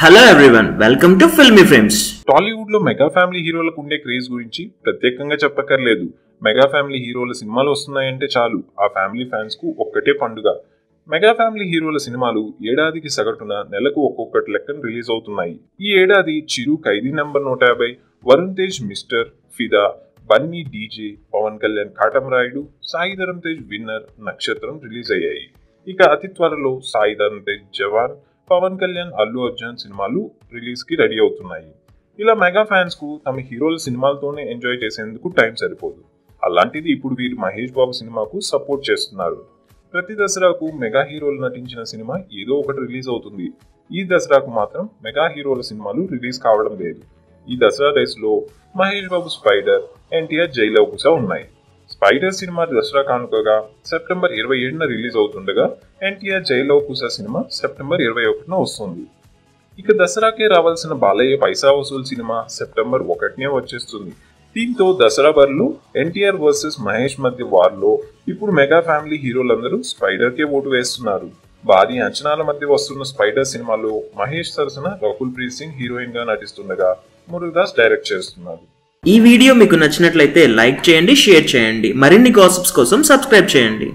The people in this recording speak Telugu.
Hello everyone, welcome to filmy frames. Tollywood లో మెగా ఫ్యామిలీ హీరోలకు ఉండే క్రేజ్ గురించి ప్రత్యేకంగా చెప్పక్కర్లేదు. మెగా ఫ్యామిలీ హీరోల సినిమాలు వస్తున్నాయంటే చాలు ఆ ఫ్యామిలీ ఫ్యాన్స్ కు ఒక్కటే పండుగ. మెగా ఫ్యామిలీ హీరోల సినిమాలు ఏడాదికి సగటున నెలకు ఒక్కొక్కటి లెక్కన రిలీజ్ అవుతున్నాయి. ఈ ఏడాది చిరు ఖైదీ నంబర్ 150, వరుణ్ తేజ్ మిస్టర్, ఫిదా, బన్నీ డీజే, పవన్ కళ్యాణ్ కాటమరాయుడు, సాయి ధరమ్ తేజ్ విన్నర్, నక్షత్రం రిలీజ్ అయ్యాయి. ఇక అతి త్వరలో సాయి ధరమ్ తేజ్ జవాన్, పవన్ కళ్యాణ్ అల్లు అర్జున్ సినిమాలు రిలీజ్ కి రెడీ అవుతున్నాయి. ఇలా మెగా ఫ్యాన్స్ కు తమ హీరోల సినిమాలతోనే ఎంజాయ్ చేసేందుకు టైం సరిపోదు. అలాంటిది ఇప్పుడు వీరు మహేష్ బాబు సినిమాకు సపోర్ట్ చేస్తున్నారు. ప్రతి దసరాకు మెగా హీరోలు నటించిన సినిమా ఏదో ఒకటి రిలీజ్ అవుతుంది. ఈ దసరాకు మాత్రం మెగా హీరోల సినిమాలు రిలీజ్ కావడం లేదు. ఈ దసరా రేస్ లో మహేష్ బాబు స్పైడర్, ఎన్టీఆర్ జై లవ్ కుశ ఉన్నాయి. స్పైడర్ సినిమా దసరా కానుకగా సెప్టెంబర్ 27న రిలీజ్ అవుతుండగా ఎన్టీఆర్ జై లవ్ కుశ సినిమా సెప్టెంబర్ 21న వస్తుంది. ఇక దసరాకే రావాల్సిన బాలయ్య పైసా వసూల్ సినిమా సెప్టెంబర్ 1నే వచ్చేస్తుంది. దీంతో దసరా బరిలో ఎన్టీఆర్ వర్సెస్ మహేష్ మధ్య వార్లో ఇప్పుడు మెగా ఫ్యామిలీ హీరోలందరూ స్పైడర్ కే ఓటు వేస్తున్నారు. భారీ అంచనాల మధ్య వస్తున్న స్పైడర్ సినిమాలో మహేష్ సరసన రకుల్ ప్రీత్ సింగ్ హీరోయిన్ గా నటిస్తుండగా మురుగదాస్ డైరెక్ట్ చేస్తున్నారు. ఈ వీడియో మీకు నచ్చినట్లయితే లైక్ చేయండి, షేర్ చేయండి. మరిన్ని గాసిప్స్ కోసం సబ్స్క్రైబ్ చేయండి.